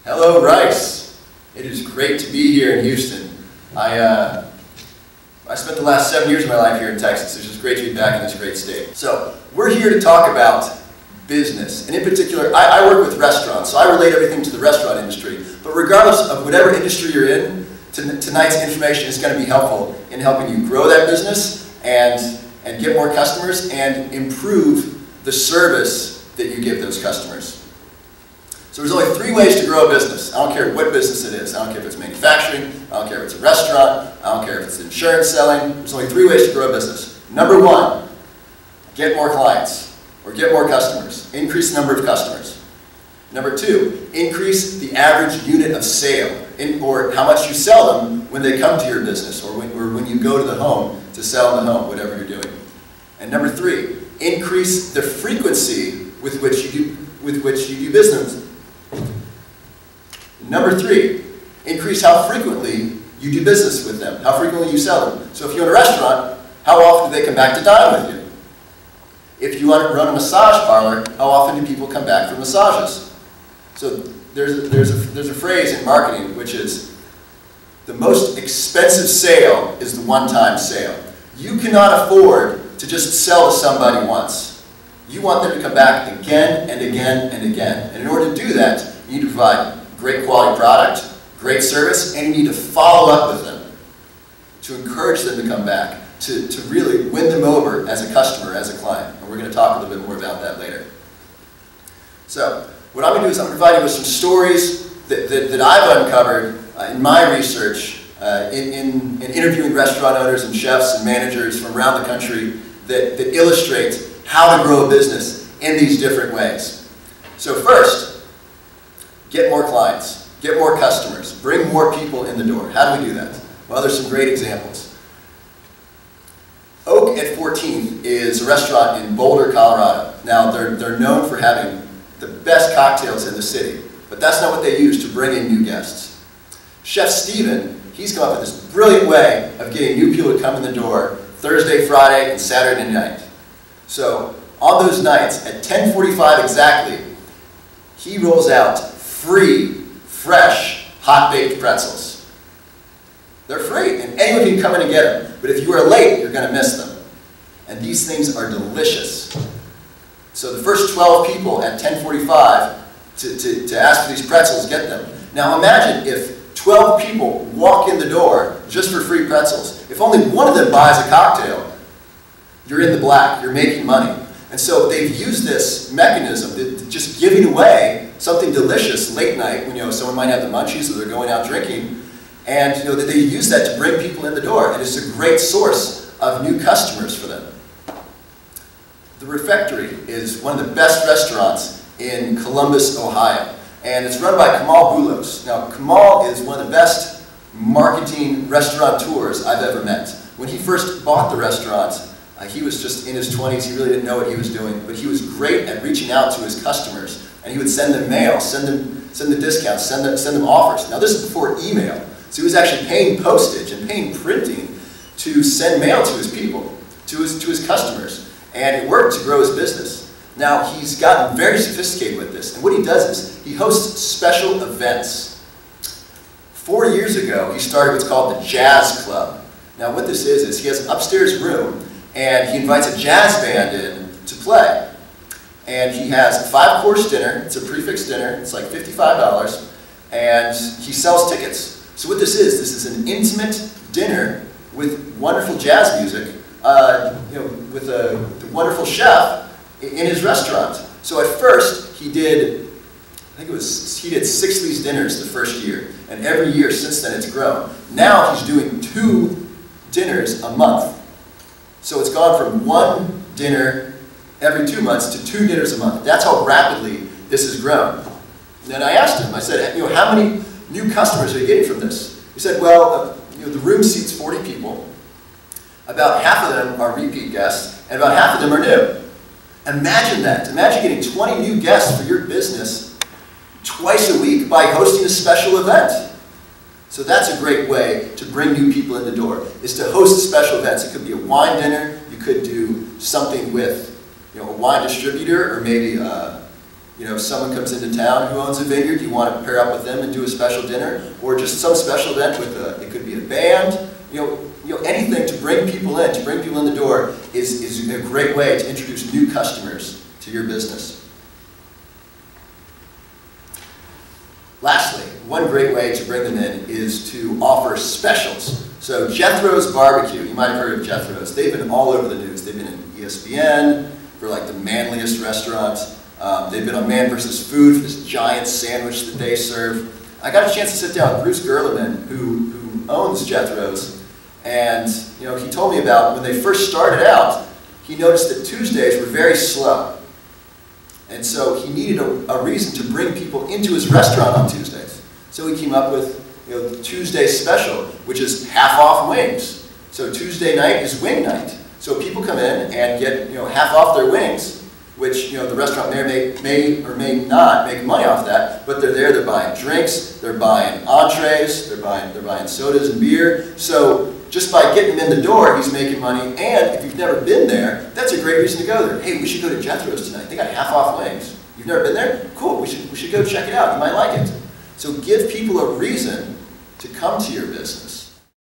Hello, Rice. It is great to be here in Houston. I spent the last 7 years of my life here in Texas. It's just great to be back in this great state. So, we're here to talk about business. And in particular, I work with restaurants, so I relate everything to the restaurant industry. But regardless of whatever industry you're in, tonight's information is going to be helpful in helping you grow that business and get more customers and improve the service that you give those customers. So there's only 3 ways to grow a business. I don't care what business it is. I don't care if it's manufacturing. I don't care if it's a restaurant. I don't care if it's insurance selling. There's only 3 ways to grow a business. Number 1, get more clients or get more customers. Increase the number of customers. Number 2, increase the average unit of sale or how much you sell them when they come to your business or when you go to the home to sell in the home, whatever you're doing. And number 3, increase the frequency with which you do business. Number 3, increase how frequently you do business with them, how frequently you sell them. So if you're in a restaurant, how often do they come back to dine with you? If you run a massage parlor, how often do people come back for massages? So there's a phrase in marketing which is, the most expensive sale is the one-time sale. You cannot afford to just sell to somebody once. You want them to come back again and again and again. And in order to do that, you need to provide great quality product, great service, and you need to follow up with them to encourage them to come back, to really win them over as a customer, as a client. And we're going to talk a little bit more about that later. So what I'm going to do is I'm going to provide you with some stories that I've uncovered in my research in interviewing restaurant owners and chefs and managers from around the country that illustrate how to grow a business in these different ways. So first, get more clients, get more customers, bring more people in the door. How do we do that? Well, there's some great examples. Oak at 14th is a restaurant in Boulder, Colorado. Now, they're known for having the best cocktails in the city, but that's not what they use to bring in new guests. Chef Steven, he's come up with this brilliant way of getting new people to come in the door Thursday, Friday, and Saturday night. So, on those nights, at 10:45 exactly, he rolls out free, fresh, hot-baked pretzels. They're free, and anyone can come in and get them. But if you are late, you're going to miss them. And these things are delicious. So the first 12 people at 10:45 to ask for these pretzels get them. Now imagine if 12 people walk in the door just for free pretzels. If only one of them buys a cocktail, you're in the black, you're making money. And so they've used this mechanism, just giving away something delicious late night when someone might have the munchies or they're going out drinking, and that they use that to bring people in the door, and it's a great source of new customers for them. The Refectory is one of the best restaurants in Columbus, Ohio, and it's run by Kamal Boulos. Now, Kamal is one of the best marketing restaurateurs I've ever met. When he first bought the restaurant, he was just in his 20s, he really didn't know what he was doing, but he was great at reaching out to his customers, and he would send them mail, send them discounts, send them offers. Now this is before email, so he was actually paying postage and paying printing to send mail to his people, to his customers, and it worked to grow his business. Now he's gotten very sophisticated with this, and what he does is he hosts special events. 4 years ago, he started what's called the Jazz Club. Now what this is he has an upstairs room, and he invites a jazz band in to play. And he has a 5-course dinner, it's a prefix dinner, it's like $55, and he sells tickets. So what this is an intimate dinner with wonderful jazz music, with a wonderful chef in his restaurant. So at first, he did 6 of these dinners the first year, and every year since then it's grown. Now he's doing 2 dinners a month. So it's gone from 1 dinner every 2 months to 2 dinners a month. That's how rapidly this has grown. And then I asked him, I said, how many new customers are you getting from this? He said, well, the room seats 40 people. About half of them are repeat guests, and about half of them are new. Imagine that. Imagine getting 20 new guests for your business twice a week by hosting a special event. So that's a great way to bring new people in the door, is to host special events. It could be a wine dinner, you could do something with a wine distributor, or maybe You know, if someone comes into town who owns a vineyard, you want to pair up with them and do a special dinner, or just some special event with it could be a band. You know, anything to bring people in, the door is a great way to introduce new customers to your business. Lastly, one great way to bring them in is to offer specials. So Jethro's Barbecue, you might have heard of Jethro's. They've been all over the news. They've been in ESPN for like the manliest restaurants. They've been on Man vs. Food for this giant sandwich that they serve. I got a chance to sit down with Bruce Gerleman, who owns Jethro's, and you know, he told me about when they first started out, he noticed that Tuesdays were very slow. And so he needed a reason to bring people into his restaurant on Tuesdays. So he came up with, you know, the Tuesday special, which is half off wings. So Tuesday night is wing night. So people come in and get, you know, half off their wings, which, you know, the restaurant may or may not make money off that, but they're there, they're buying drinks, they're buying entrees, they're buying sodas and beer. So just by getting them in the door, he's making money, and if you've never been there, that's a great reason to go there. Hey, we should go to Jethro's tonight. They got half off wings. You've never been there? Cool, we should go check it out. You might like it. So give people a reason to come to your business.